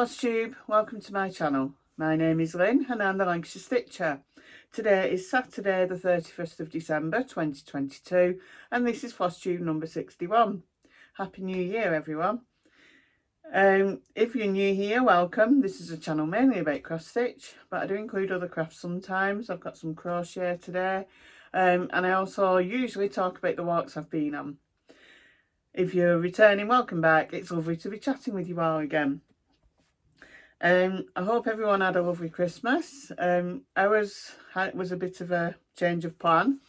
Flosstube, welcome to my channel. My name is Lynn and I'm the Lancashire Stitcher. Today is Saturday the 31st of December 2022 and this is Flosstube number 61. Happy New Year everyone. If you're new here, welcome. This is a channel mainly about cross stitch, but I do include other crafts sometimes. I've got some crochet today and I also usually talk about the walks I've been on. If you're returning, welcome back. It's lovely to be chatting with you all again. I hope everyone had a lovely Christmas. Ours was a bit of a change of plan.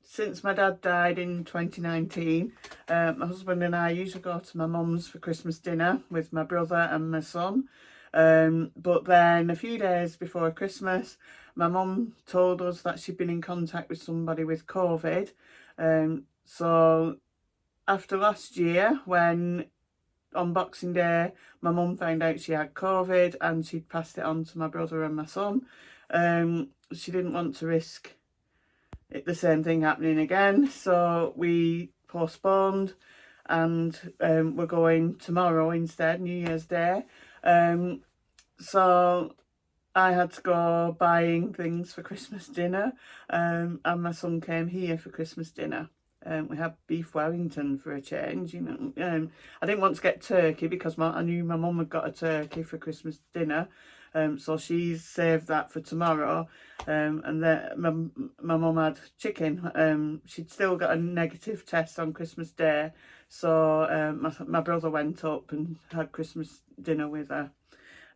Since my dad died in 2019, my husband and I usually go to my mum's for Christmas dinner with my brother and my son. But then a few days before Christmas, my mum told us that she'd been in contact with somebody with COVID. So after last year, when on Boxing Day my mum found out she had COVID and she'd passed it on to my brother and my son, she didn't want to risk the same thing happening again, so we postponed and we're going tomorrow instead, New Year's Day. So I had to go buying things for Christmas dinner, and my son came here for Christmas dinner. We had beef Wellington for a change, you know. I didn't want to get turkey because I knew my mum had got a turkey for Christmas dinner, so she's saved that for tomorrow. And then my mum had chicken. She'd still got a negative test on Christmas Day, so my brother went up and had Christmas dinner with her.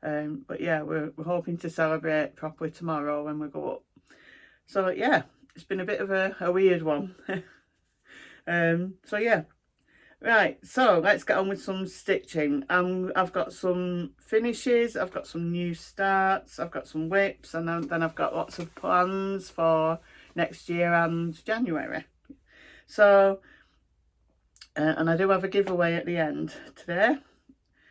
But yeah, we're hoping to celebrate properly tomorrow when we go up. So yeah, it's been a bit of a weird one. So yeah, right, so let's get on with some stitching. I've got some finishes, I've got some new starts, I've got some whips, and then I've got lots of plans for next year and January. So and I do have a giveaway at the end today.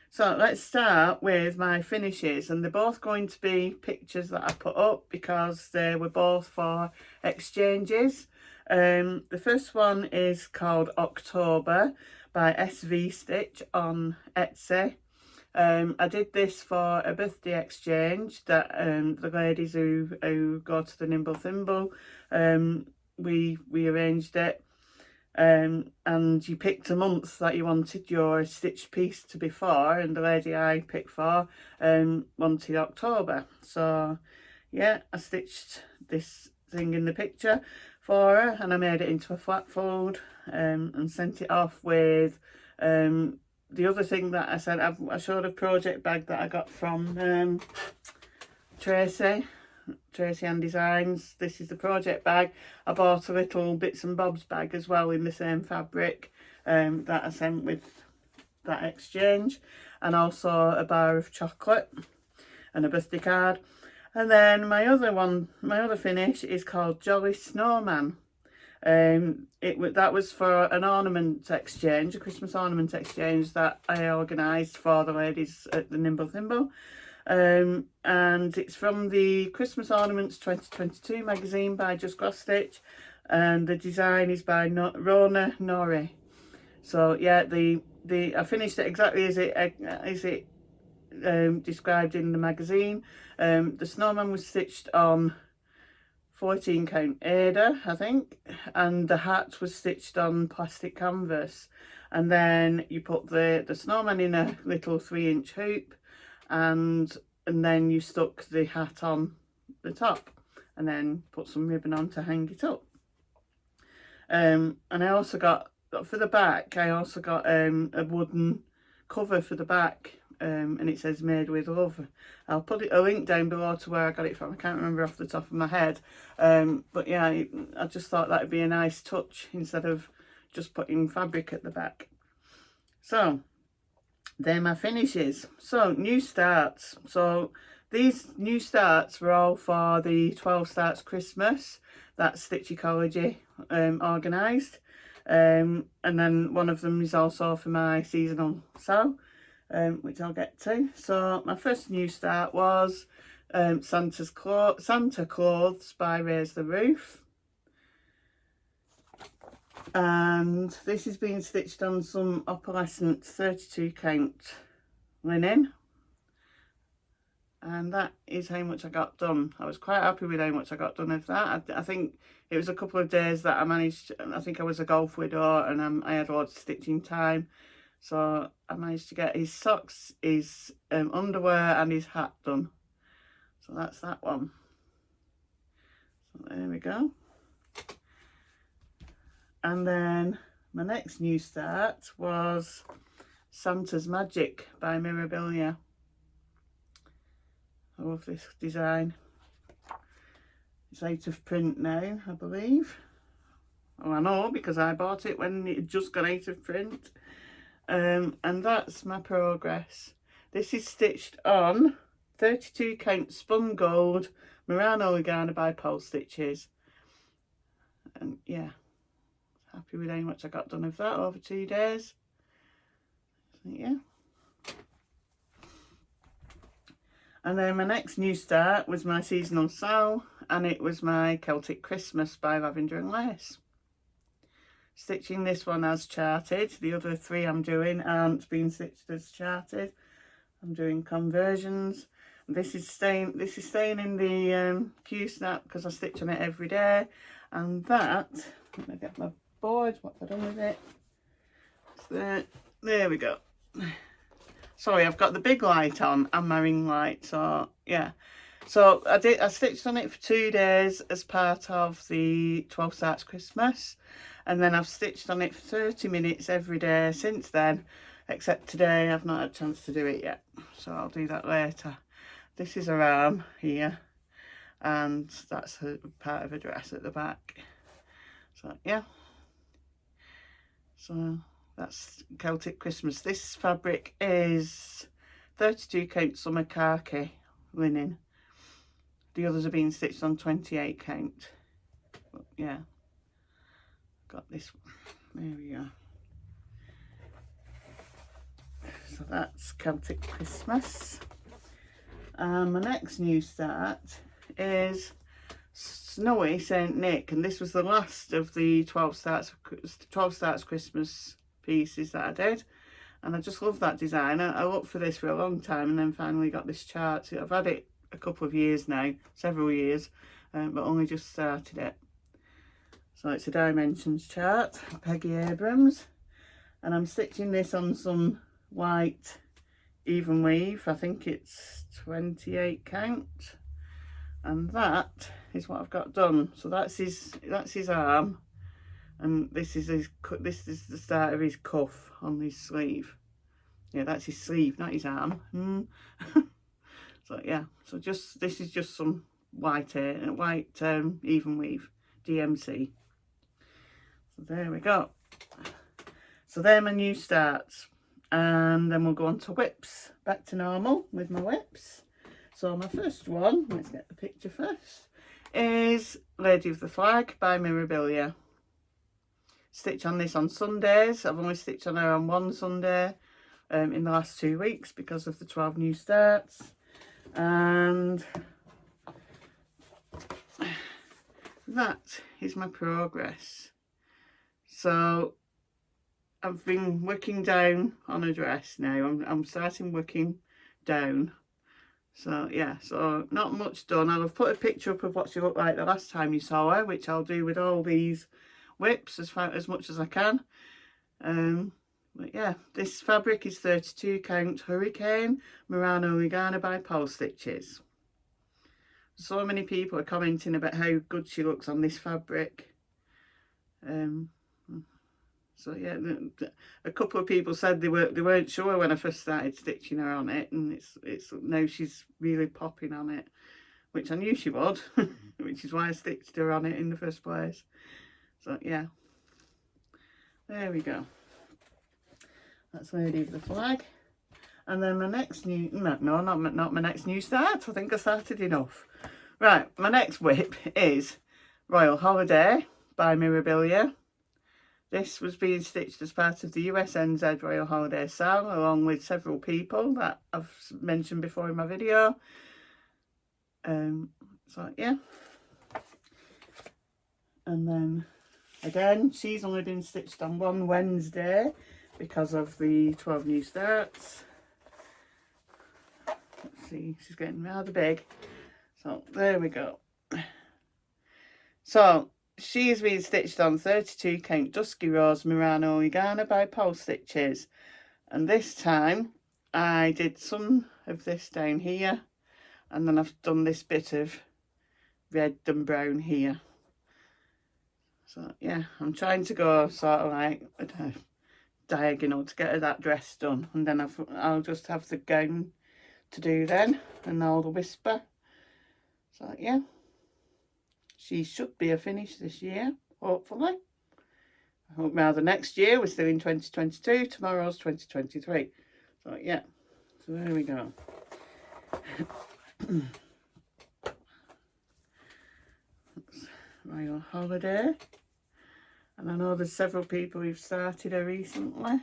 So let's start with my finishes, and they're both going to be pictures that I put up because they were both for exchanges. The first one is called October by SVStitch on Etsy. I did this for a birthday exchange that the ladies who go to the Nimble Thimble, we arranged it. And you picked a month that you wanted your stitched piece to be for, and the lady I picked for wanted October. So yeah, I stitched this thing in the picture for her and I made it into a flat fold and sent it off with the other thing that I said. I showed a project bag that I got from Tracy and Designs. This is the project bag. I bought a little bits and bobs bag as well in the same fabric that I sent with that exchange, and also a bar of chocolate and a birthday card. And then my other finish is called Jolly Snowman. That was for an ornament exchange, a Christmas ornament exchange that I organised for the ladies at the Nimble Thimble. And it's from the Christmas Ornaments 2022 magazine by Just Cross Stitch, and the design is by Rhona, Norrie. So yeah, I finished it exactly as it described in the magazine. The snowman was stitched on 14 count Ada, I think, and the hat was stitched on plastic canvas, and then you put the snowman in a little 3-inch hoop, and then you stuck the hat on the top and then put some ribbon on to hang it up. And I also got, for the back, I also got a wooden cover for the back, and it says made with love. I'll put a link down below to where I got it from. I can't remember off the top of my head, but yeah, I just thought that would be a nice touch instead of just putting fabric at the back. So they're my finishes. So new starts. So these new starts were all for the 12 Starts Christmas that Stitch Ecology organised, and then one of them is also for my seasonal sew, which I'll get to. So my first new start was Santa Clothes by Raise the Roof. And this is being stitched on some opalescent 32 count linen. And that is how much I got done. I was quite happy with how much I got done of that. I think it was a couple of days that I managed, I think I was a golf widow and I had lots of stitching time. So I managed to get his socks, his underwear and his hat done. So that's that one. So there we go. And then my next new start was Santa's Magic by Mirabilia. I love this design. It's out of print now, I believe. Oh, I know, because I bought it when it had just got out of print. And that's my progress. This is stitched on 32 count spun gold Merino Lugana by FLOSSTUBERS. And yeah, happy with how much I got done of that over 2 days. So yeah. And then my next new start was my seasonal sow, and it was my Celtic Christmas by Lavender and Lace. Stitching this one as charted. The other 3 I'm doing aren't being stitched as charted. I'm doing conversions. This is staying in the Q snap because I stitch on it every day. And that, let me get my board. What have I done with it? There we go. Sorry, I've got the big light on and my ring light, so yeah. So I stitched on it for 2 days as part of the 12 Starts Christmas, and then I've stitched on it for 30 minutes every day since then, except today I've not had a chance to do it yet, so I'll do that later. This is her arm here, and that's a part of a dress at the back. So yeah, so that's Celtic Christmas. This fabric is 32 count summer khaki linen. The others are being stitched on 28 count. But yeah, got this one. There we go. So that's Celtic Christmas. And my next new start is Snowy Saint Nick, and this was the last of the 12 Starts Christmas pieces that I did, and I just love that design. I looked for this for a long time and then finally got this chart. I've had it a couple of years now, several years, but only just started it. So it's a dimensions chart, Peggy Abrams, and I'm stitching this on some white even weave. I think it's 28 count, and that is what I've got done. So that's his arm. And this is the start of his cuff on his sleeve. Yeah, that's his sleeve, not his arm. So yeah, so this is just some white even weave, DMC. So there we go. So they're my new starts, and then we'll go on to whips. Back to normal with my whips. So my first one, let's get the picture first, is Lady of the Flag by Mirabilia. Stitch on this on Sundays. I've only stitched on her on one Sunday in the last 2 weeks because of the 12 new starts. And that is my progress. So I've been working down on a dress now. I'm starting working down. So yeah, so not much done. I'll have put a picture up of what she looked like the last time you saw her, which I'll do with all these whips as much as I can. But yeah, this fabric is 32 count Hurricane Merino Lugana by FLOSSTUBERS. So many people are commenting about how good she looks on this fabric. So yeah, a couple of people said they weren't sure when I first started stitching her on it, and it's now she's really popping on it, which I knew she would, which is why I stitched her on it in the first place. So yeah, there we go. That's Lady of the Flag. And then my next new, not my next new start. I think I started enough. Right, my next whip is Royal Holiday by Mirabilia. This was being stitched as part of the USNZ Royal Holiday sale, along with several people that I've mentioned before in my video. So yeah. And then again, she's only been stitched on one Wednesday because of the 12 new starts. see, she's getting rather big. So there we go. So she's been stitched on 32 count Dusky Rose Murano Oregano by Post Stitches, and this time I did some of this down here, and then I've done this bit of red and brown here. So yeah, I'm trying to go sort of like diagonal to get her that dress done, and then I'll just have the gown to do then, and all the whisper. So yeah, she should be a finish this year, hopefully. I hope now the next year, we're still in 2022, tomorrow's 2023. So yeah, so there we go. That's Royal Holiday. And I know there's several people who've started her recently.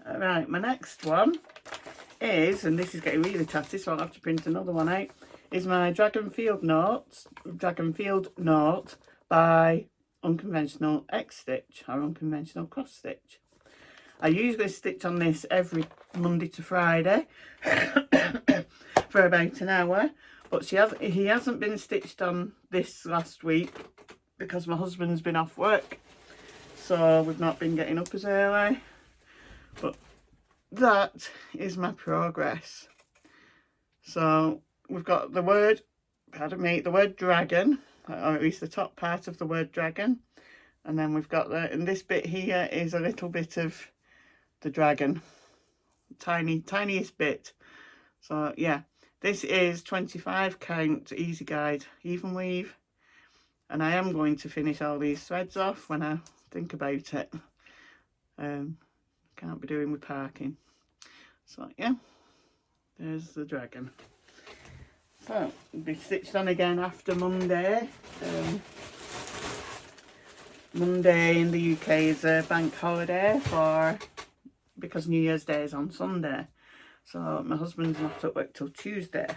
Right, my next one is, and this is getting really tatty, so I'll have to print another one out, is my Dragonfield Note by Unconventional X-Stitch, or Unconventional Cross Stitch. I usually stitch on this every Monday to Friday for about an hour, but he hasn't been stitched on this last week because my husband's been off work, so we've not been getting up as early. But that is my progress. So we've got the word, the word dragon, or at least the top part of the word dragon, and then we've got and this bit here is a little bit of the dragon, tiniest bit. So yeah, this is 25 count easy guide even weave, and I am going to finish all these threads off when I think about it. Can't be doing with parking. So yeah, there's the dragon. So it'll be stitched on again after Monday. Monday in the UK is a bank holiday because New Year's Day is on Sunday. So my husband's not at work till Tuesday.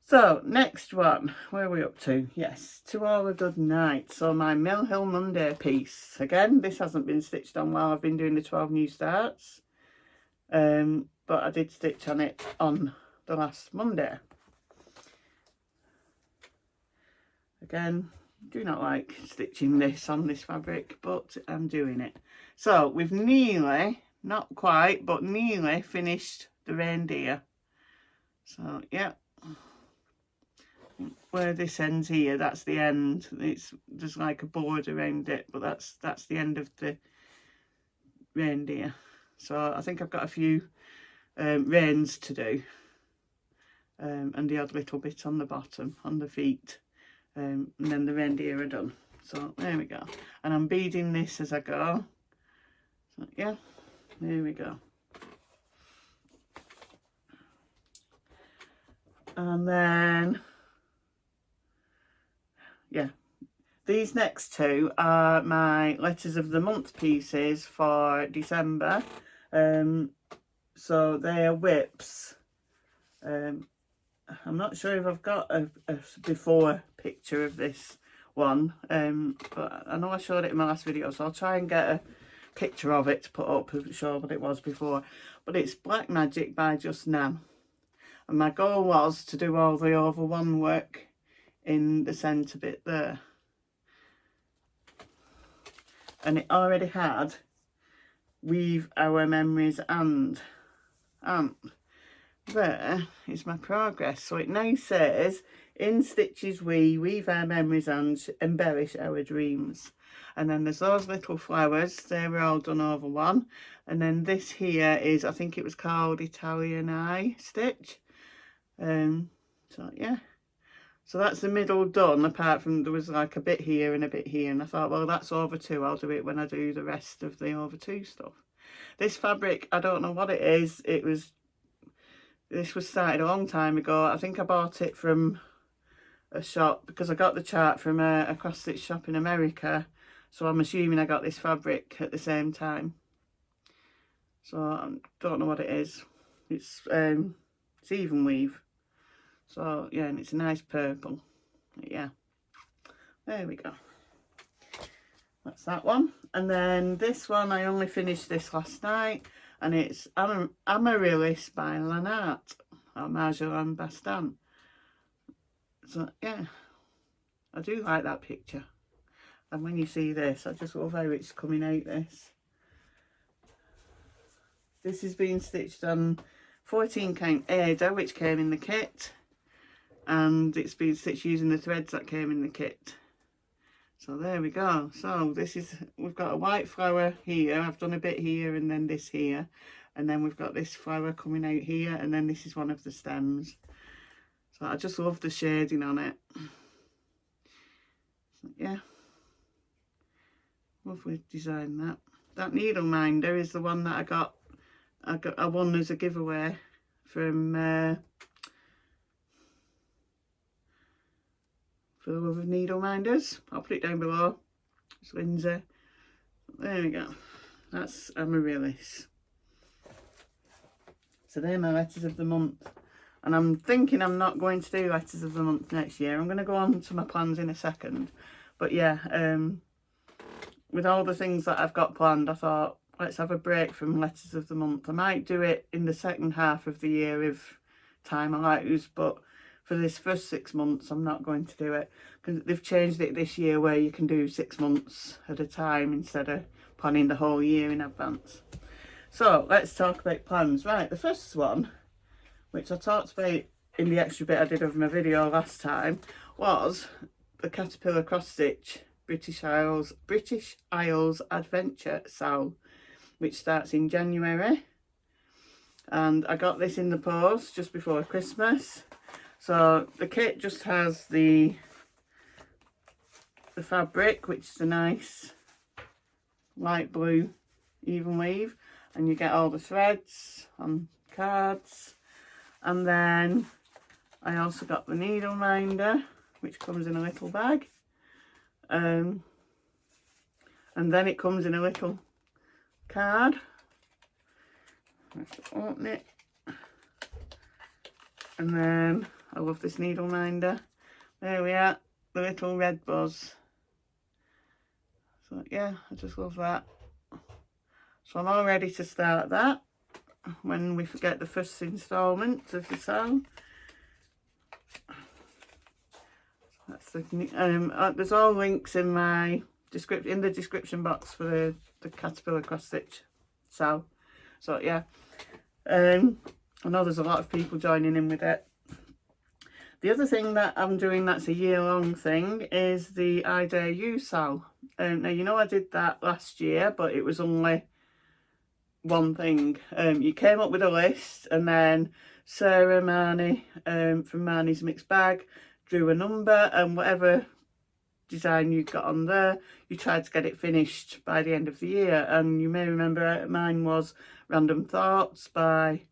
So next one, where are we up to? Yes, To All a Good Night. So my Mill Hill Monday piece. Again, this hasn't been stitched on while I've been doing the 12 new starts. But I did stitch on it on the last Monday. Again, do not like stitching this on this fabric, but I'm doing it. So we've nearly, not quite, but nearly finished the reindeer. So yeah, where this ends here, that's the end. There's like a border around it, but that's the end of the reindeer. So I think I've got a few reins to do, and the odd little bit on the bottom, on the feet, and then the reindeer are done. So there we go, and I'm beading this as I go. So yeah, there we go. And then yeah, these next two are my letters of the month pieces for December. So they are whips. I'm not sure if I've got a before picture of this one, but I know I showed it in my last video, so I'll try and get a picture of it to put up to show what it was before. But it's Black Magic by Just Nan, and my goal was to do all the over one work in the centre bit there, and it already had Weave Our Memories and there is my progress. So it now says, in stitches we weave our memories and embellish our dreams. And then there's those little flowers, they were all done over one. And then this here is, I think it was called Italian Eye Stitch. So yeah, so that's the middle done, apart from there was like a bit here and a bit here, and I thought, well, that's over two, I'll do it when I do the rest of the over two stuff. This fabric, I don't know what it is. This was started a long time ago. I think I bought it from a shop because I got the chart from a cross stitch shop in America, so I'm assuming I got this fabric at the same time. So I don't know what it is. It's even weave. So yeah, and it's a nice purple. Yeah, there we go. That's that one. And then this one, I only finished this last night, and it's Amaryllis by Lanarte, or Marjolaine Bastan. So yeah, I do like that picture. And when you see this, I just love how it's coming out this. This is being stitched on 14 count Ada, which came in the kit. And it's been stitched using the threads that came in the kit. So there we go. So this is, we've got a white flower here. I've done a bit here and then this here. And then we've got this flower coming out here. And then this is one of the stems. So I just love the shading on it. So, yeah. Lovely design that. That needle minder is the one that I won as a giveaway from For the Love of Needle Minders. I'll put it down below. It's Lindsay. There we go. That's Amaryllis. So they're my letters of the month. And I'm thinking I'm not going to do letters of the month next year. I'm going to go on to my plans in a second. But yeah, with all the things that I've got planned, I thought, let's have a break from letters of the month. I might do it in the second half of the year if time allows, but for this first 6 months I'm not going to do it, because they've changed it this year where you can do 6 months at a time instead of planning the whole year in advance. So let's talk about plans. Right, the first one, which I talked about in the extra bit I did of my video last time, was the Caterpillar Cross Stitch British Isles Adventure Sal, which starts in January. And I got this in the post just before Christmas. So the kit just has the fabric, which is a nice light blue even weave, and you get all the threads on cards. And then I also got the needle minder, which comes in a little bag, and then it comes in a little card. I have to open it, and then I love this needle minder. There we are, the little red buzz. So yeah, I just love that. So I'm all ready to start that when we get the first instalment of the song. That's the there's all links in my description box for the Caterpillar Cross Stitch sale. So yeah, I know there's a lot of people joining in with it. The other thing that I'm doing that's a year-long thing is the I Dare You sale. Now, you know I did that last year, but it was only one thing. You came up with a list, and then Sarah Marnie from Marnie's Mixed Bag drew a number, and whatever design you got on there, you tried to get it finished by the end of the year. And you may remember mine was Random Thoughts by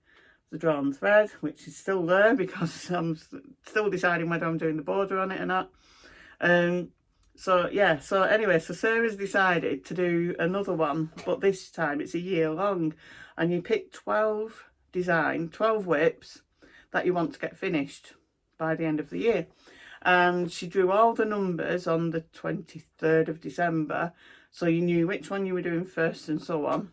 The Drawn Thread, which is still there because I'm still deciding whether I'm doing the border on it or not. So yeah, so anyway, so Sarah's decided to do another one, but this time it's a year long, and you pick 12 whips that you want to get finished by the end of the year. And she drew all the numbers on the 23rd of December, so you knew which one you were doing first and so on.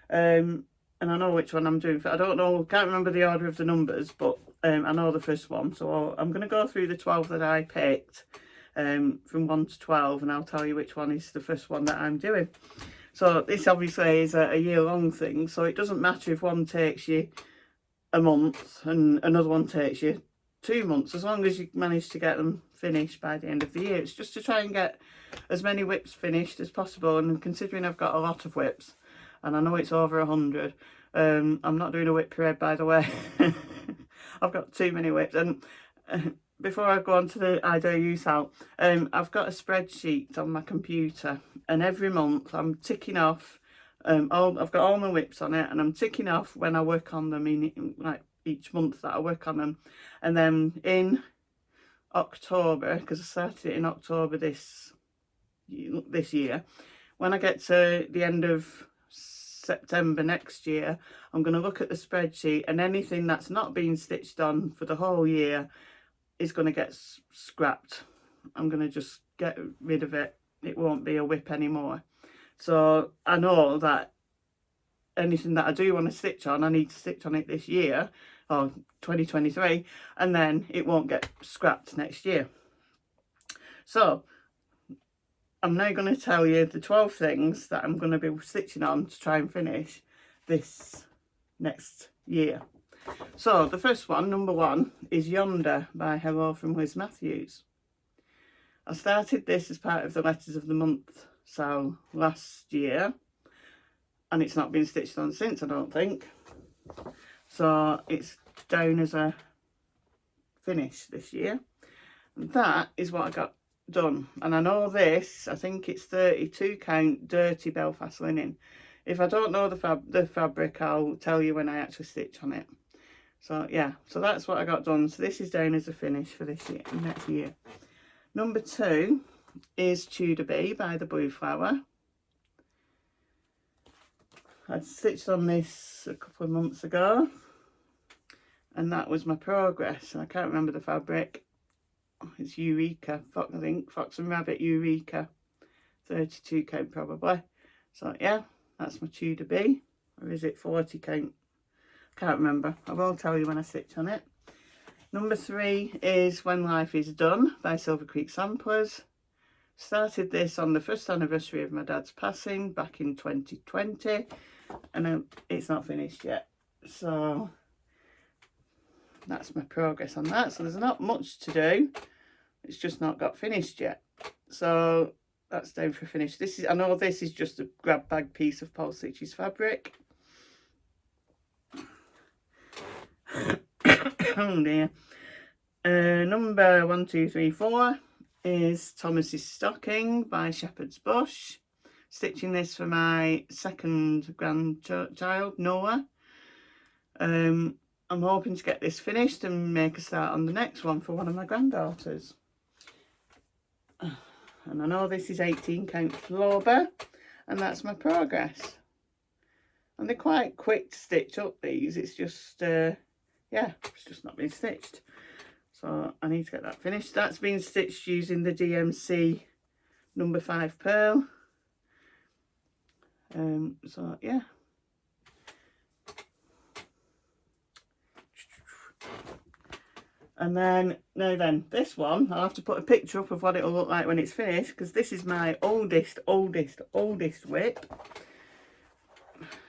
And I know which one I'm doing. I don't know, can't remember the order of the numbers, but I know the first one. So I'm going to go through the 12 that I picked from 1 to 12, and I'll tell you which one is the first one that I'm doing. So this obviously is a year-long thing, so it doesn't matter if one takes you a month and another one takes you 2 months, as long as you manage to get them finished by the end of the year. It's just to try and get as many whips finished as possible, and considering I've got a lot of whips, and I know it's over 100, I'm not doing a whip parade, by the way. I've got too many whips. And before I go on to the I Dare You sale, I've got a spreadsheet on my computer, and every month I'm ticking off I've got all my whips on it, and I'm ticking off when I work on them in like each month that I work on them. And then in October, because I started it in October this year, when I get to the end of September next year, I'm going to look at the spreadsheet, and anything that's not been stitched on for the whole year is going to get scrapped. I'm going to just get rid of it. It won't be a whip anymore. So I know that anything that I do want to stitch on, I need to stitch on it this year, or 2023, and then it won't get scrapped next year. So I'm now going to tell you the 12 things that I'm going to be stitching on to try and finish this next year. So the first one, number 1, is Yonder by Hello from Liz Matthews. I started this as part of the Letters of the Month sale last year, and it's not been stitched on since, I don't think. So it's down as a finish this year. And that is what I got done. And I know this, I think it's 32 count dirty Belfast linen. If I don't know the fabric, I'll tell you when I actually stitch on it. So yeah, so that's what I got done. So this is down as a finish for this year, next year. Number 2 is Tudor Bee by the Blue Flower. I stitched on this a couple of months ago, and that was my progress. I can't remember the fabric. It's Eureka, I think, Fox and Rabbit Eureka, 32 count probably. So yeah, that's my Tudor Bee, or is it 40 count? Can't remember. I will tell you when I stitch on it. Number 3 is When Life Is Done by Silver Creek Samplers. Started this on the 1st anniversary of my dad's passing back in 2020, and it's not finished yet. So that's my progress on that. So there's not much to do. It's just not got finished yet. So that's down for finish. This is, I know this is just a grab bag piece of Paul Stitch's fabric. Oh dear. Number 1, 2, 3, 4 is Thomas's Stocking by Shepherd's Bush. Stitching this for my second grandchild, Noah. I'm hoping to get this finished and make a start on the next one for one of my granddaughters. And I know this is 18 count Flober, and that's my progress. And they're quite quick to stitch up, these. It's just, yeah, it's just not been stitched. So I need to get that finished. That's been stitched using the DMC number 5 pearl. So yeah. And then, now then, this one, I'll have to put a picture up of what it'll look like when it's finished, because this is my oldest whip.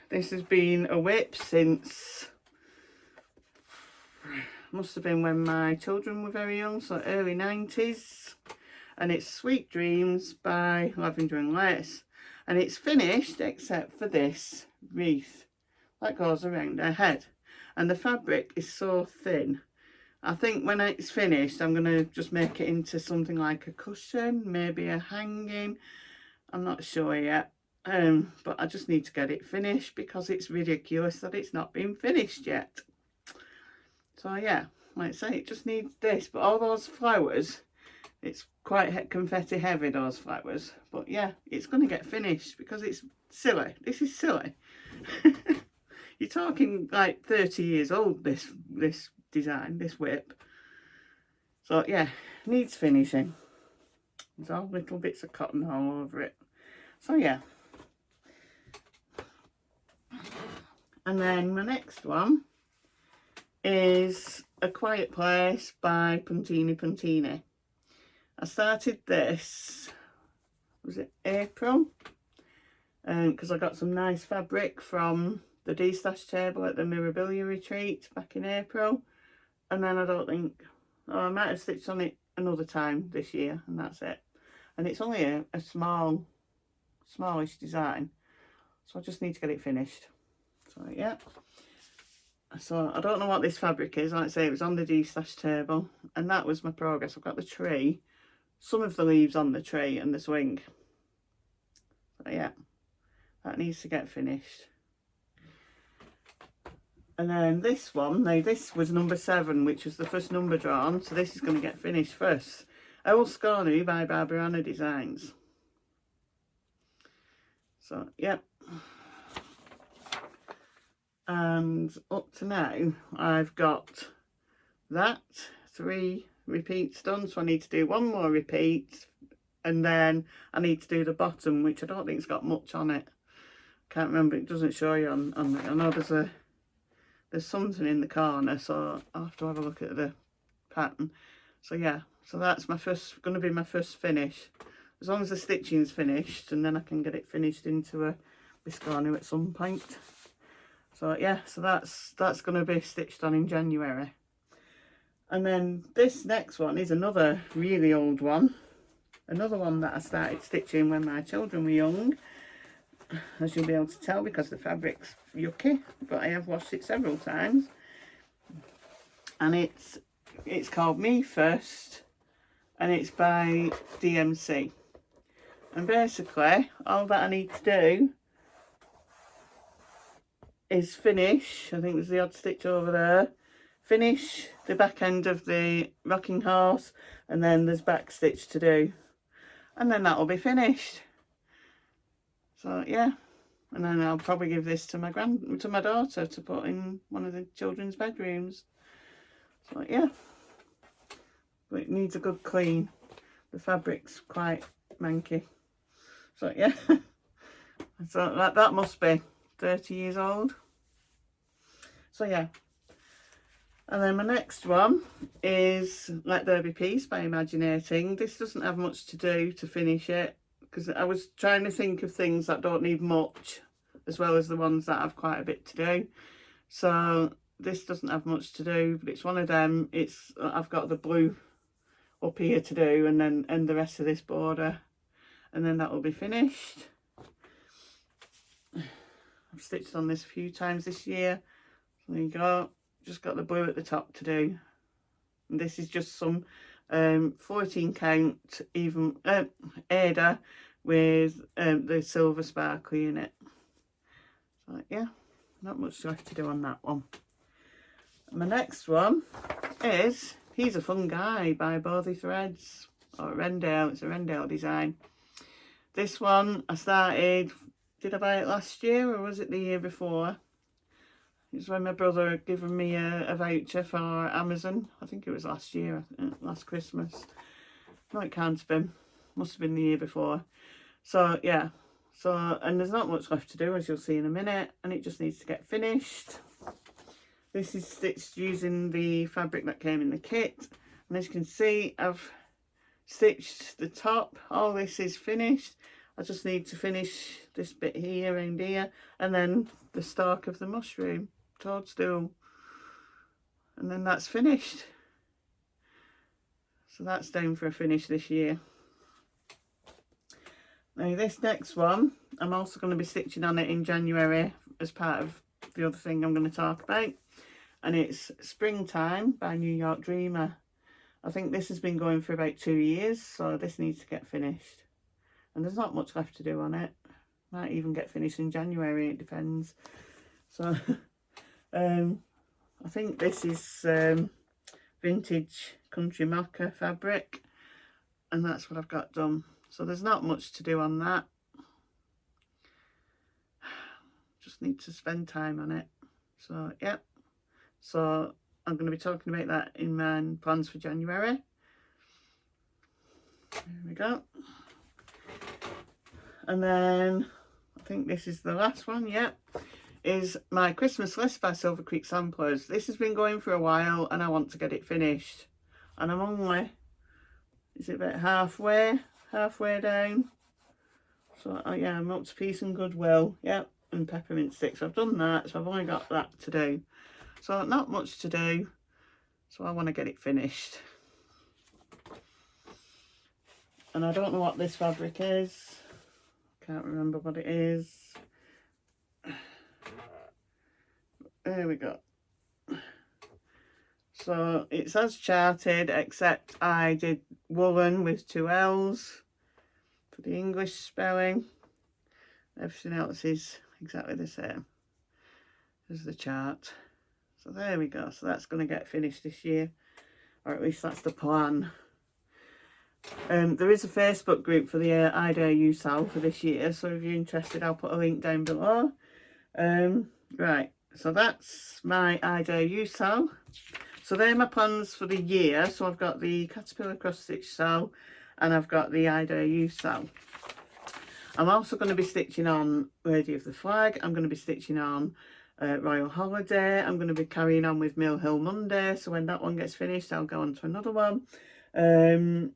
This has been a whip since, must have been when my children were very young, so early 90s. And it's Sweet Dreams by Lavender and Lace. And it's finished except for this wreath that goes around her head. And the fabric is so thin. I think when it's finished, I'm going to just make it into something like a cushion, maybe a hanging. I'm not sure yet. But I just need to get it finished because it's ridiculous that it's not been finished yet. So yeah, like I say, it just needs this. But all those flowers, it's quite confetti heavy, those flowers. But yeah, it's going to get finished because it's silly. This is silly. You're talking like 30 years old, this design, this whip. So yeah, needs finishing. There's all little bits of cotton all over it. So yeah. And then my next one is A Quiet Place by Puntini. I started this, was it April? Because I got some nice fabric from the D-stash table at the Mirabilia retreat back in April. And then I don't think, oh, I might have stitched on it another time this year, and that's it. And it's only a smallish design, so I just need to get it finished. So yeah, so I don't know what this fabric is. Like I say, it was on the D-stash table, and that was my progress. I've got the tree, some of the leaves on the tree and the swing. So yeah, that needs to get finished. And then this one, now this was number 7, which was the first number drawn, so this is going to get finished first. Owl Scornu by Barbariana Designs. So, yep. And up to now, I've got that, 3 repeats done, so I need to do 1 more repeat, and then I need to do the bottom, which I don't think's got much on it. Can't remember, it doesn't show you on I know there's something in the corner, so I'll have to have a look at the pattern. So yeah, so that's my first, going to be my first finish. As long as the stitching's finished, and then I can get it finished into a biscornu at some point. So yeah, so that's going to be stitched on in January. And then this next one is another really old one. Another one that I started stitching when my children were young. As you'll be able to tell because the fabric's yucky, but I have washed it several times. And it's called Me First, and it's by DMC. And basically all that I need to do is finish, I think there's the odd stitch over there, finish the back end of the rocking horse, and then there's back stitch to do, and then that'll be finished. So yeah, and then I'll probably give this to my daughter to put in one of the children's bedrooms. So yeah, but it needs a good clean. The fabric's quite manky. So yeah, so that must be 30 years old. So yeah, and then my next one is Let There Be Peace by Imaginating. This doesn't have much to do to finish it, because I was trying to think of things that don't need much as well as the ones that have quite a bit to do. So this doesn't have much to do, but it's one of them. I've got the blue up here to do, and then the rest of this border, and then that will be finished. I've stitched on this a few times this year. So there you go, just got the blue at the top to do. And this is just some 14 count even Ada with the silver sparkly in it. So yeah, not much left to do on that one. And my next one is He's a Fun Guy by Bothy Threads, or Rendale. It's a Rendale design. This one I started, did I buy it last year or was it the year before? It's when my brother had given me a voucher for Amazon. I think it was last year, last Christmas. No, it can't have been. Must have been the year before. So yeah, and there's not much left to do, as you'll see in a minute, and it just needs to get finished. This is stitched using the fabric that came in the kit, and as you can see, I've stitched the top. All this is finished. I just need to finish this bit here, around here, and then the stalk of the mushroom toadstool, and then that's finished. So that's down for a finish this year. Now this next one, I'm also going to be stitching on it in January as part of the other thing I'm going to talk about, and it's Springtime by New York Dreamer. I think this has been going for about 2 years, so this needs to get finished, and there's not much left to do on it. Might even get finished in January, it depends. So I think this is vintage country mocha fabric, and that's what I've got done. So there's not much to do on that. Just need to spend time on it. So yeah, so I'm going to be talking about that in my plans for January. There we go. And then I think this is the last one, yeah, is my Christmas list by Silver Creek Samplers. This has been going for a while and I want to get it finished, and I'm only, is it about halfway down? So yeah, I'm up to Peace and Goodwill, yeah, and Peppermint Sticks. I've done that, so I've only got that to do, so not much to do, so I want to get it finished. And I don't know what this fabric is, can't remember what it is. There we go. So it's as charted, except I did woolen with 2 L's for the English spelling. Everything else is exactly the same as the chart. So there we go. So that's going to get finished this year, or at least that's the plan. There is a Facebook group for the I Dare You Sal for this year, so if you're interested, I'll put a link down below. Right, so that's my I Dare You Sal. So they're my plans for the year. So I've got the Caterpillar Cross Stitch Sal, and I've got the I Dare You Sal. I'm also going to be stitching on Lady of the Flag. I'm going to be stitching on Royal Holiday. I'm going to be carrying on with Mill Hill Monday, so when that one gets finished I'll go on to another one. I'm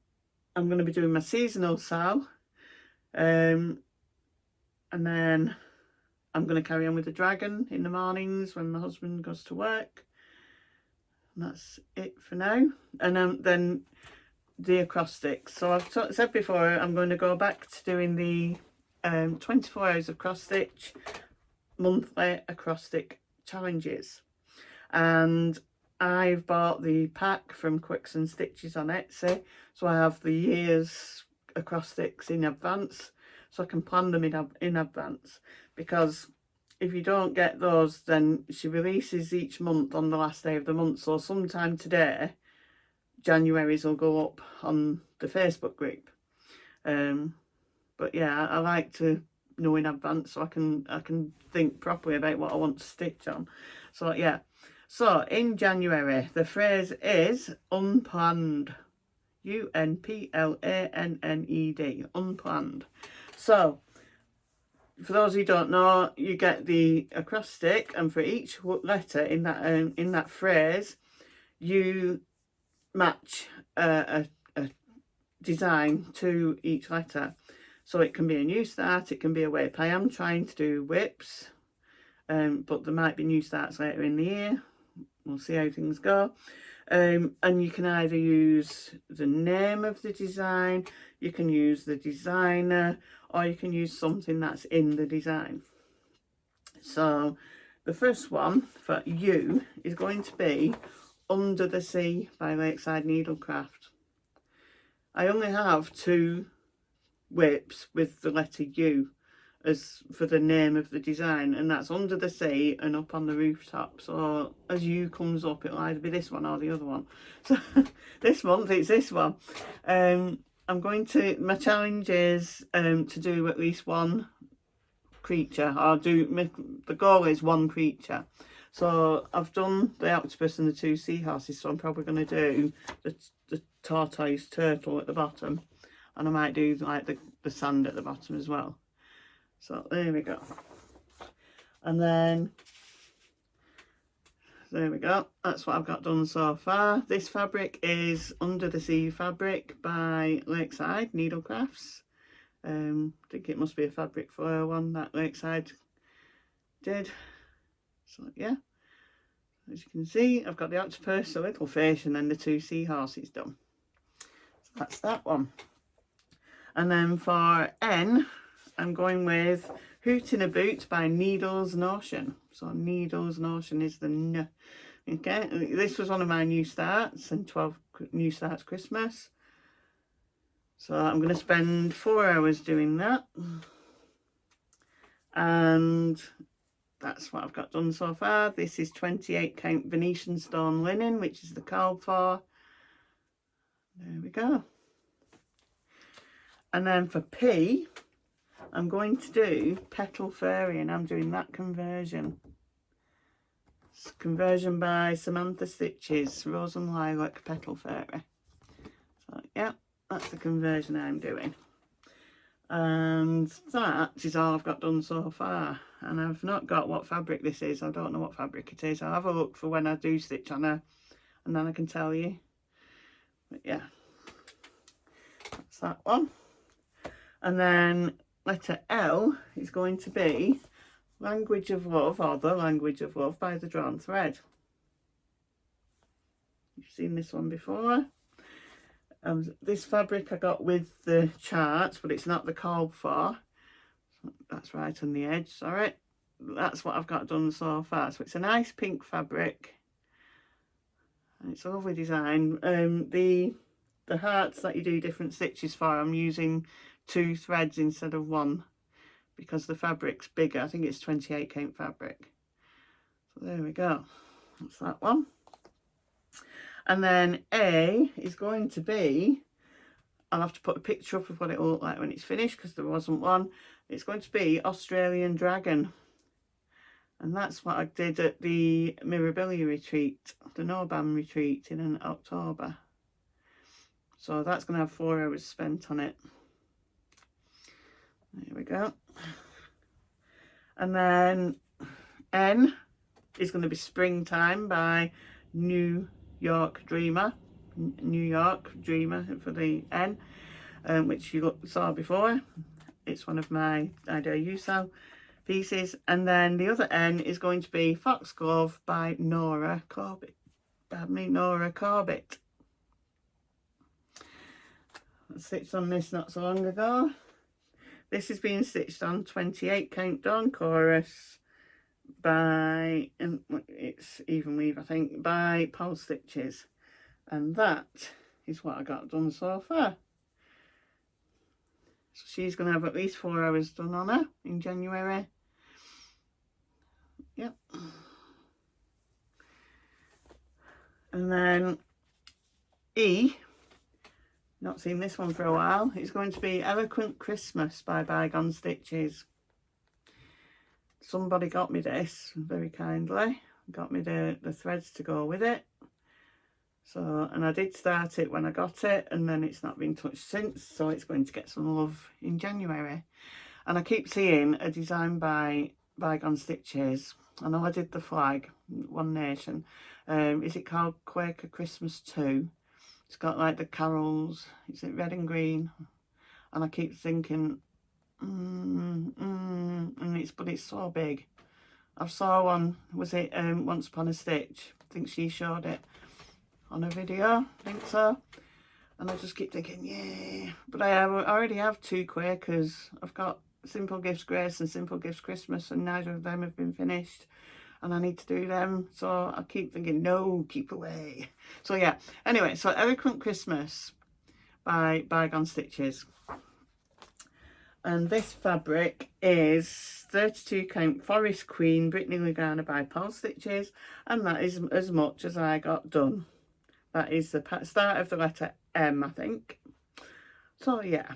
going to be doing my seasonal sow, and then I'm going to carry on with the dragon in the mornings when my husband goes to work. And that's it for now. And then the acrostics. So I've said before, I'm going to go back to doing the 24 hours of cross stitch monthly acrostic challenges, and I've bought the pack from Quicks and Stitches on Etsy, so I have the year's acrostics in advance, so I can plan them in advance, because if you don't get those, then she releases each month on the last day of the month. So sometime today January's will go up on the Facebook group. But yeah, I like to know in advance so I can think properly about what I want to stitch on. So yeah, so in January the phrase is unplanned, UNPLANNED, unplanned. So for those who don't know, you get the acrostic, and for each letter in that phrase you match a design to each letter. So it can be a new start, it can be a whip. I am trying to do whips, but there might be new starts later in the year. We'll see how things go. And you can either use the name of the design, you can use the designer, or you can use something that's in the design. So the first one for you is going to be Under the Sea by Lakeside Needlecraft. I only have 2 whips with the letter U as for the name of the design, and that's Under the Sea and Up on the Rooftop. So as U comes up, it'll either be this one or the other one. So this month it's this one. I'm going to, my challenge is to do at least one creature, or the goal is 1 creature. So I've done the octopus and the 2 seahorses, so I'm probably going to do the tortoise turtle at the bottom, and I might do like the sand at the bottom as well. So there we go. And then there we go, that's what I've got done so far. This fabric is Under the Sea fabric by Lakeside Needlecrafts. I think it must be a fabric flow one that Lakeside did. So yeah, as you can see, I've got the octopus, a little fish, and then the 2 seahorses done. So that's that one. And then for N, I'm going with Hoot in a Boot by Needles Notion. So Needles Notion is the N. Okay, this was one of my new starts, and 12 new starts Christmas. So I'm going to spend 4 hours doing that. And that's what I've got done so far. This is 28 count Venetian stone linen, which is the called for. There we go. And then for P, I'm going to do Petal Fairy, and I'm doing that conversion. It's conversion by Samantha Stitches, Rose and Lilac Petal Fairy. So yeah, that's the conversion I'm doing. And that is all I've got done so far. And I've not got what fabric this is. I don't know what fabric it is. I'll have a look for when I do stitch on her, and then I can tell you. But yeah, that's that one. And then letter L is going to be Language of Love, or The Language of Love by The Drawn Thread. You've seen this one before. This fabric I got with the charts, but it's not the called for. That's right on the edge, sorry. That's what I've got done so far. So it's a nice pink fabric, and it's a lovely design. The hearts that you do different stitches for, I'm using 2 threads instead of 1 because the fabric's bigger. I think it's 28 count fabric. So there we go, that's that one. And then A is going to be, I'll have to put a picture up of what it will look like when it's finished because there wasn't one. It's going to be Australian Dragon, and that's what I did at the Mirabilia retreat, the Norban retreat in October. So that's going to have 4 hours spent on it. There we go. And then N is going to be Springtime by New York Dreamer for the N, which you saw before. It's one of my I Dare You Sew pieces. And then the other N is going to be Foxglove by Norrie Corbett. Norrie Corbett. I stitched on this not so long ago. This is being stitched on 28 count Dawn Chorus by, and it's even weave I think, by FLOSSTUBERS. And that is what I got done so far. So she's going to have at least 4 hours done on her in January. Yep. And then E, not seen this one for a while, it's going to be Eloquent Christmas by Bygone Stitches. Somebody got me this very kindly, got me the threads to go with it. So, and I did start it when I got it, and then it's not been touched since, so it's going to get some love in January. And I keep seeing a design by Bygone Stitches. I know I did the flag, One Nation. Is it called Quaker Christmas 2? It's got like the carols, is it red and green? And I keep thinking, but it's so big. I saw one, was it Once Upon a Stitch? I think she showed it on a video, I think so. And I just keep thinking, yeah. But I already have 2 Quakers. I've got Simple Gifts Grace and Simple Gifts Christmas, and neither of them have been finished. And I need to do them. So I keep thinking, no, keep away. So yeah, anyway, so Eloquent Christmas by Bygone Stitches. And this fabric is 32 count Forest Queen Brittany Lugana by FLOSSTUBERS, and that is as much as I got done. That is the start of the letter M, I think. So yeah,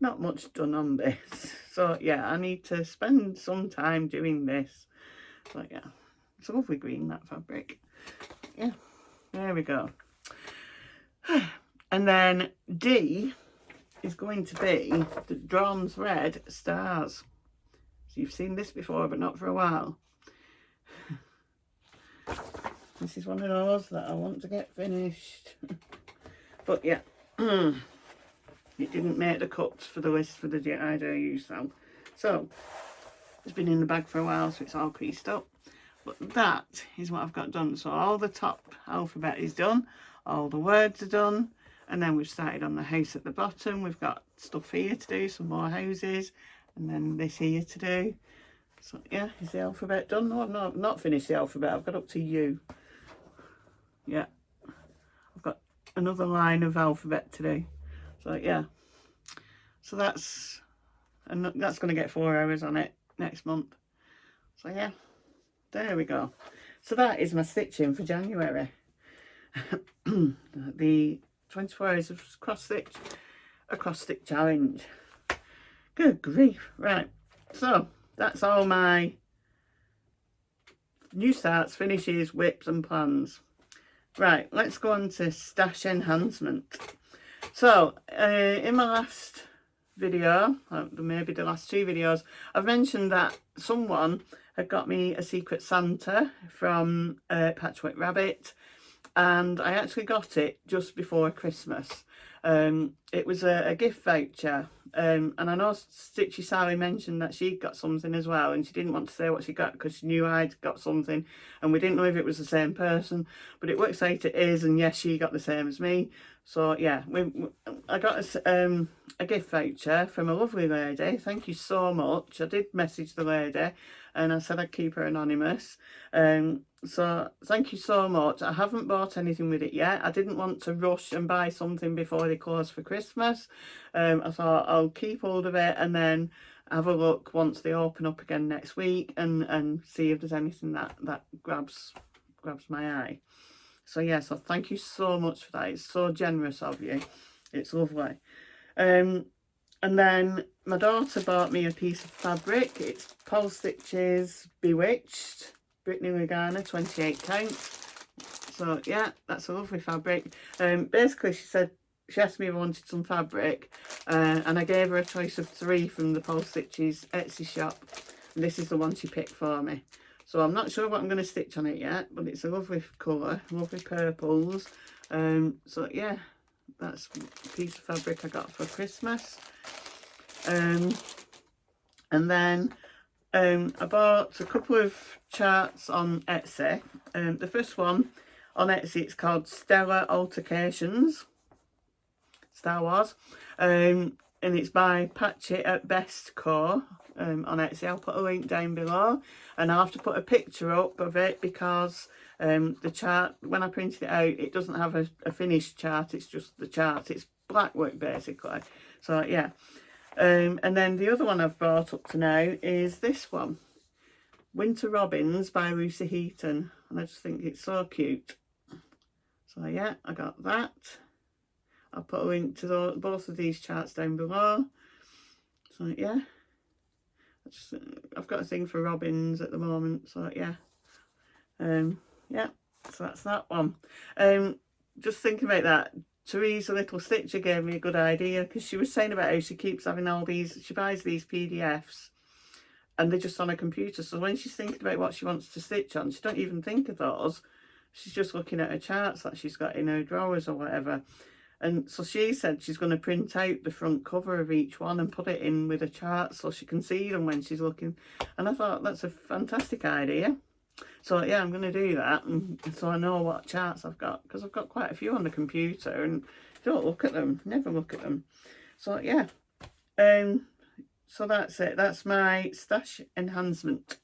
not much done on this. So yeah, I need to spend some time doing this. So yeah, it's a lovely green, that fabric. Yeah, there we go. And then D is going to be the Drawn Thread Stars. So you've seen this before, but not for a while. This is one of those that I want to get finished. But yeah, it didn't make the cuts for the list for the I Dare You Sew. So it's been in the bag for a while, so it's all creased up. But that is what I've got done. So all the top alphabet is done, all the words are done, and then we've started on the house at the bottom. We've got stuff here to do, some more houses, and then this here to do. So yeah, is the alphabet done? No, I've not finished the alphabet. I've got up to U. Yeah, I've got another line of alphabet to do. So yeah, so that's going to get 4 hours on it next month. So yeah, there we go. So that is my stitching for January. The 24 hours of a cross stitch challenge. Good grief. Right, so that's all my new starts, finishes, whips and plans. Right, let's go on to stash enhancement. So in my last video, maybe the last 2 videos, I've mentioned that someone had got me a Secret Santa from Patchwork Rabbit, and I actually got it just before Christmas. It was a gift voucher, and I know Stitchy Sally mentioned that she got something as well, and she didn't want to say what she got because she knew I'd got something, and we didn't know if it was the same person, but it works out it is, and yes, she got the same as me. So yeah, I got a gift voucher from a lovely lady. Thank you so much. I did message the lady and I said I'd keep her anonymous. So thank you so much. I haven't bought anything with it yet. I didn't want to rush and buy something before they close for Christmas. I thought I'll keep hold of it and then have a look once they open up again next week and see if there's anything that grabs my eye. So yeah, so thank you so much for that. It's so generous of you. It's lovely. And then my daughter bought me a piece of fabric. It's FLOSSTUBERS Bewitched, Brittany Lugana, 28 count. So yeah, that's a lovely fabric. Basically she said she asked me if I wanted some fabric, and I gave her a choice of 3 from the FLOSSTUBERS Etsy shop. And this is the one she picked for me. So I'm not sure what I'm going to stitch on it yet, but it's a lovely colour, lovely purples. So yeah, that's a piece of fabric I got for Christmas. And then I bought a couple of charts on Etsy. The first one on Etsy, it's called Stellar Altercations, Star Wars, and it's by Patchy at Best Co. On Etsy. I'll put a link down below, and I'll have to put a picture up of it because the chart, when I printed it out, it doesn't have a finished chart, it's just the chart. It's black work basically. So yeah. And then the other one I've brought up to now is this one, Winter Robins by Lucy Heaton, and I just think it's so cute. So yeah, I got that. I'll put a link to both of these charts down below. So yeah, I've got a thing for robins at the moment, so yeah. Yeah, so that's that one. Just thinking about that, Teresa Little Stitcher gave me a good idea, because she was saying about how she keeps having all these, she buys these PDFs and they're just on a computer, so when she's thinking about what she wants to stitch on, she don't even think of those. She's just looking at her charts that she's got in her drawers or whatever. And so she said she's going to print out the front cover of each one and put it in with a chart so she can see them when she's looking. And I thought that's a fantastic idea. So yeah, I'm going to do that, and so I know what charts I've got, because I've got quite a few on the computer and don't look at them, never look at them. So yeah, so that's it. That's my stash enhancement.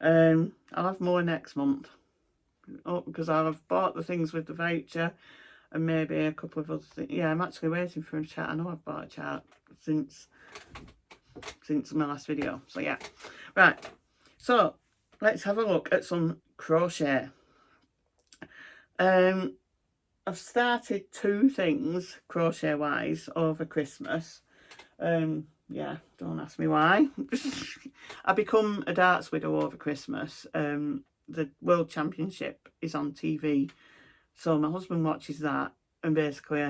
I'll have more next month, because I'll have bought the things with the voucher and maybe a couple of other things. Yeah, I'm actually waiting for a chart. I know I've bought a chart since my last video. So yeah, right. So let's have a look at some crochet. I've started 2 things crochet wise over Christmas. Yeah, don't ask me why. I become a darts widow over Christmas. The World Championship is on TV, so my husband watches that, and basically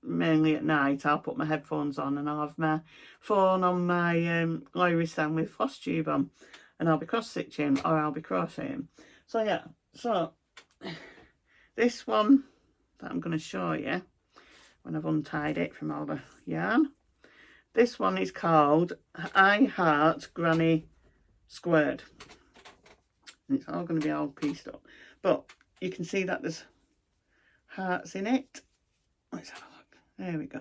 mainly at night I'll put my headphones on and I'll have my phone on my library stand with Flosstube on, and I'll be cross stitching or I'll be crocheting. So yeah, so this one that I'm going to show you when I've untied it from all the yarn, this one is called I Heart Granny Squared, and it's all going to be all pieced up, but you can see that there's hearts in it. Let's have a look. There we go.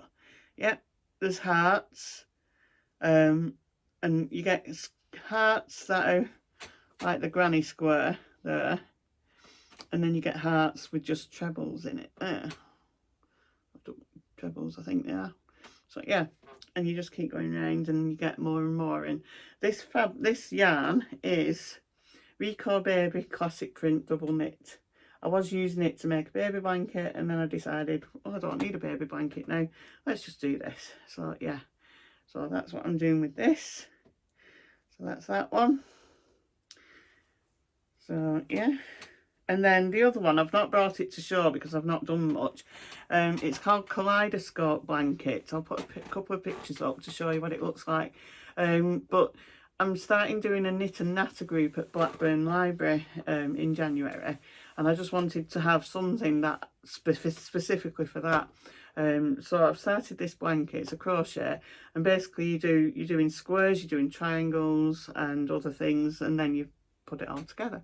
Yeah, there's hearts, and you get hearts that are like the granny square there, and then you get hearts with just trebles in it there. Trebles, I think they are. So yeah, and you just keep going around and you get more and more in. This yarn is Rico Baby Classic Print Double Knit. I was using it to make a baby blanket, and then I decided, oh, I don't need a baby blanket now, let's just do this. So yeah, so that's what I'm doing with this. So that's that one. So yeah, and then the other one, I've not brought it to show because I've not done much. It's called Kaleidoscope Blanket. I'll put a couple of pictures up to show you what it looks like. But I'm starting doing a knit and natter group at Blackburn Library in January, and I just wanted to have something that specifically for that. So I've started this blanket. It's a crochet, and basically you're doing squares, you're doing triangles and other things, and then you put it all together.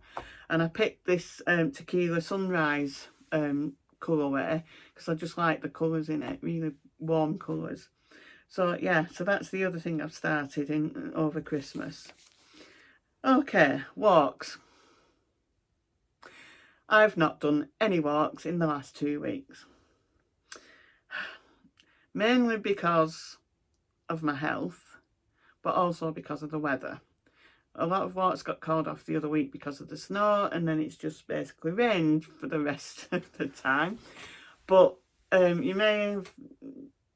And I picked this Tequila Sunrise colourway because I just like the colours in it, really warm colours. So yeah, so that's the other thing I've started in over Christmas. Okay, walks. I've not done any walks in the last 2 weeks. Mainly because of my health, but also because of the weather. A lot of walks got called off the other week because of the snow, and then it's just basically rained for the rest of the time. But you may have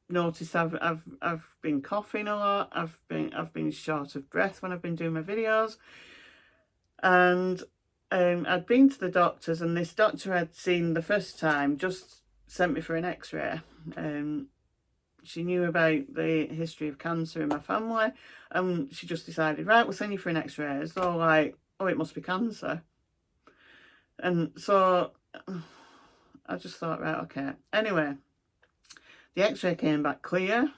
noticed I've been coughing a lot. I've been short of breath when I've been doing my videos, and I'd been to the doctors, and this doctor I'd seen the first time just sent me for an x-ray. She knew about the history of cancer in my family, and she just decided, right, we'll send you for an x-ray. So like, oh, it must be cancer. And so I just thought, right, okay. Anyway, the x-ray came back clear,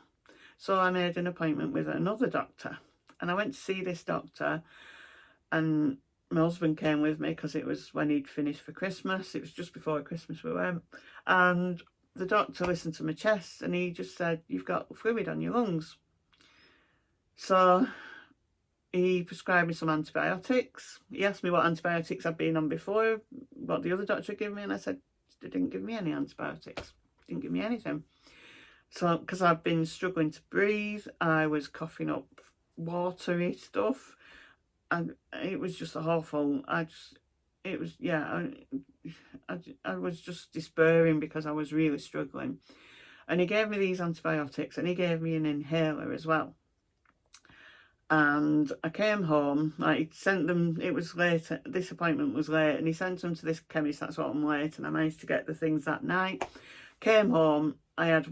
so I made an appointment with another doctor, and I went to see this doctor, and my husband came with me because it was when he'd finished for Christmas. It was just before Christmas we went, and the doctor listened to my chest and he just said, you've got fluid on your lungs. So he prescribed me some antibiotics. He asked me what antibiotics I'd been on before, what the other doctor had given me, and I said, they didn't give me any antibiotics. Didn't give me anything. So, because I've been struggling to breathe, I was coughing up watery stuff, and it was just awful. It was, yeah, I was just despairing because I was really struggling. And he gave me these antibiotics, and he gave me an inhaler as well. And I came home, I sent them, it was late, this appointment was late, and he sent them to this chemist, that's what I'm late, and I managed to get the things that night. Came home, I had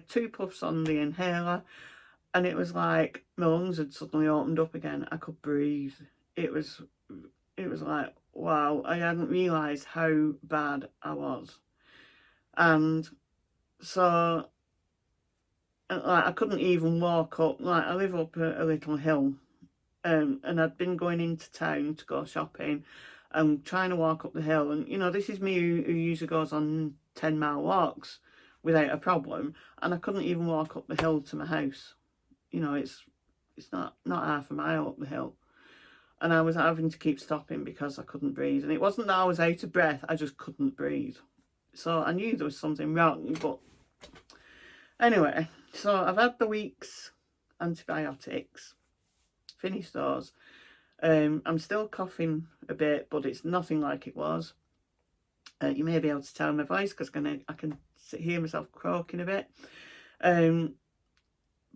2 puffs on the inhaler, and it was like my lungs had suddenly opened up again. I could breathe. It was like, wow, I hadn't realised how bad I was. And so, like, I couldn't even walk up. Like, I live up a little hill, and I'd been going into town to go shopping and trying to walk up the hill. And, you know, this is me who usually goes on 10-mile walks without a problem, and I couldn't even walk up the hill to my house. You know, it's not half a mile up the hill. And I was having to keep stopping because I couldn't breathe. And it wasn't that I was out of breath, I just couldn't breathe. So I knew there was something wrong, but anyway, so I've had the week's antibiotics, finished those. I'm still coughing a bit, but it's nothing like it was. You may be able to tell my voice because I can hear myself croaking a bit.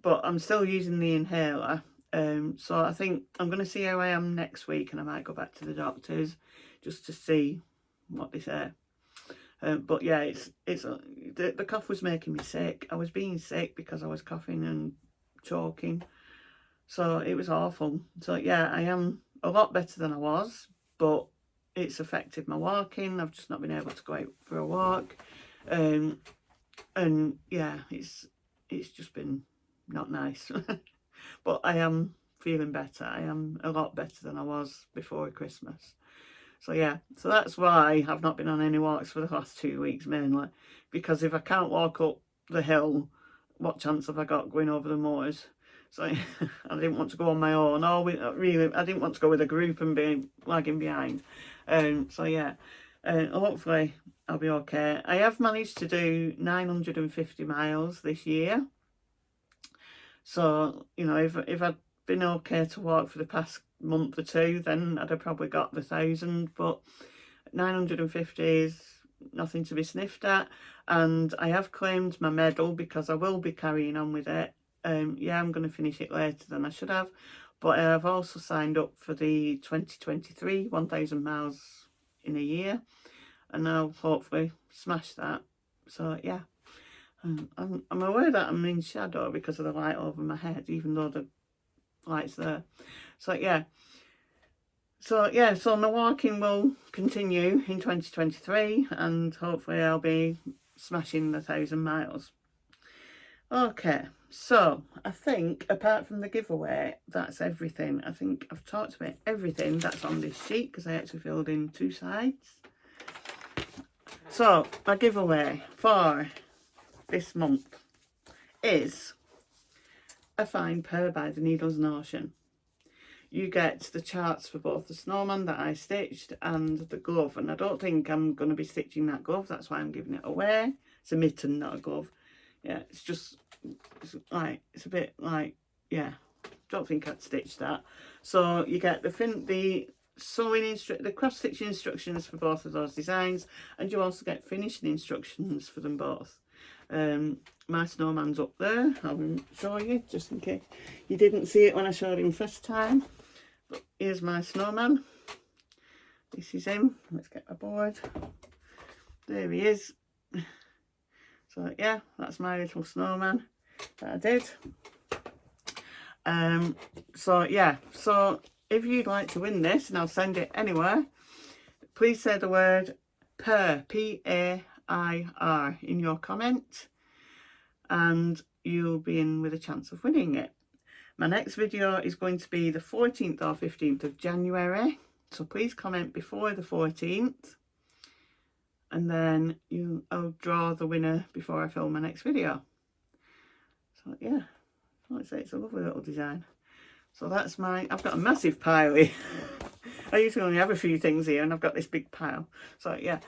But I'm still using the inhaler. So I think I'm going to see how I am next week, and I might go back to the doctors just to see what they say. But yeah, the cough was making me sick. I was being sick because I was coughing and choking. So it was awful. So yeah, I am a lot better than I was, but it's affected my walking. I've just not been able to go out for a walk. And yeah, it's just been not nice. But I am feeling better. I am a lot better than I was before Christmas. So yeah, so that's why I've not been on any walks for the last 2 weeks mainly. Because if I can't walk up the hill, what chance have I got going over the moors? So I didn't want to go on my own. I didn't want to go with a group and be lagging behind. So yeah, hopefully I'll be okay. I have managed to do 950 miles this year. So, you know, if I'd been okay to walk for the past month or two, then I'd have probably got the 1,000. But 950 is nothing to be sniffed at. And I have claimed my medal because I will be carrying on with it. Yeah, I'm going to finish it later than I should have. But I've also signed up for the 2023 1,000 miles in a year. And I'll hopefully smash that. So, yeah. I'm aware that I'm in shadow because of the light over my head, even though the light's there. So yeah, so my walking will continue in 2023, and hopefully I'll be smashing the 1,000 miles. Okay, so I think apart from the giveaway, that's everything. I think I've talked about everything that's on this sheet because I actually filled in 2 sides. So my giveaway for this month is a fine pair by the Needles Notion. You get the charts for both the snowman that I stitched and the glove, and I don't think I'm going to be stitching that glove, that's why I'm giving it away. It's a mitten, not a glove. Yeah, it's a bit like, yeah, don't think I'd stitch that. So you get the cross stitching instructions for both of those designs, and you also get finishing instructions for them both. My snowman's up there. I'll show you just in case you didn't see it when I showed him first time. But here's my snowman. This is him. Let's get my board. There he is. So yeah, that's my little snowman that I did. So yeah, so if you'd like to win this, and I'll send it anywhere, please say the word PAIR, P-A-I-R, in your comment, and you'll be in with a chance of winning it. My next video is going to be the 14th or 15th of January, so please comment before the 14th, and then I'll draw the winner before I film my next video. So yeah, like I say, it's a lovely little design. So that's I've got a massive pile here. I usually only have a few things here, and I've got this big pile. So yeah,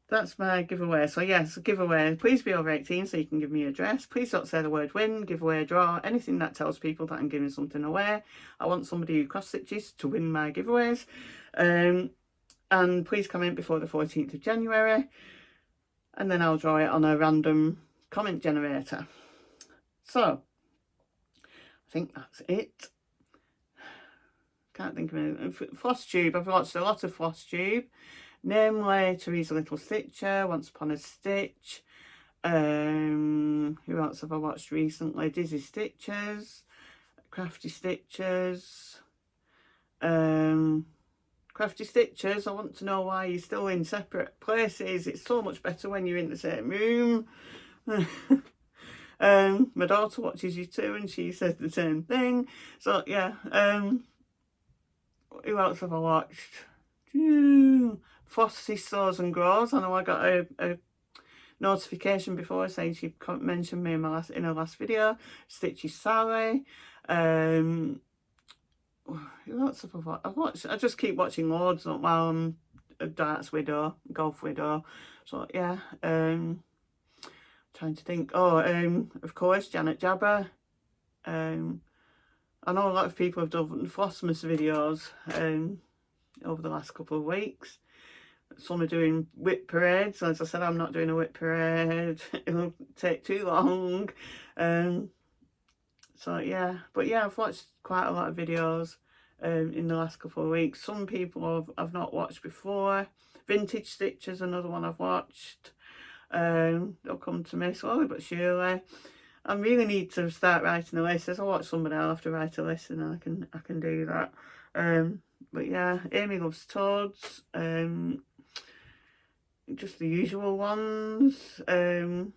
that's my giveaway. So yes, giveaway. Please be over 18 so you can give me your address. Please don't say the word win, giveaway, draw, anything that tells people that I'm giving something away. I want somebody who cross stitches to win my giveaways. And please comment before the 14th of January, and then I'll draw it on a random comment generator. So I think that's it. Can't think of anything. FLOSSTUBE, I've watched a lot of FLOSSTUBE, namely Teresa Little Stitcher, Once Upon a Stitch. Who else have I watched recently? Dizzy Stitchers, Crafty Stitchers. Crafty Stitchers, I want to know why you're still in separate places. It's so much better when you're in the same room. My daughter watches you too, and she says the same thing. So yeah, who else have I watched? Flossy Sews and Grows. I know I got a notification before saying she mentioned me in her last video. Stitchy Sally. Who else have I watched? I just keep watching loads while I'm a darts widow, golf widow. So yeah, trying to think. Oh, of course, Janet Jabber. I know a lot of people have done Flossmas videos over the last couple of weeks. Some are doing whip parades. As I said, I'm not doing a whip parade. It'll take too long. So yeah, but yeah, I've watched quite a lot of videos in the last couple of weeks. Some people I've not watched before. Vintage Stitch is another one I've watched. They'll come to me slowly but surely. I really need to start writing a list. As I watch somebody, I'll have to write a list, and then I can do that. But yeah, Amy Loves Toads. Just the usual ones. Can't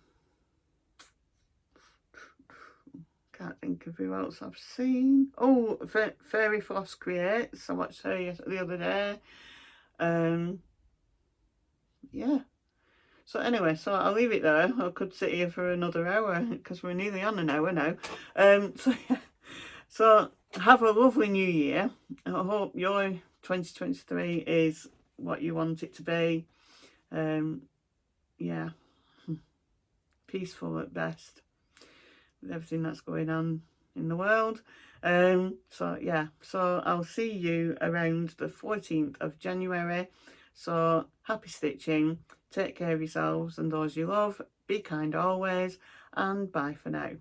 think of who else I've seen. Oh, Fairy Floss Creates. I watched her the other day. Yeah. So anyway, so I'll leave it there. I could sit here for another hour because we're nearly on an hour now. So yeah. So have a lovely new year. I hope your 2023 is what you want it to be. Yeah. Peaceful at best, with everything that's going on in the world. So yeah, so I'll see you around the 14th of January. So happy stitching, take care of yourselves and those you love, be kind always, and bye for now.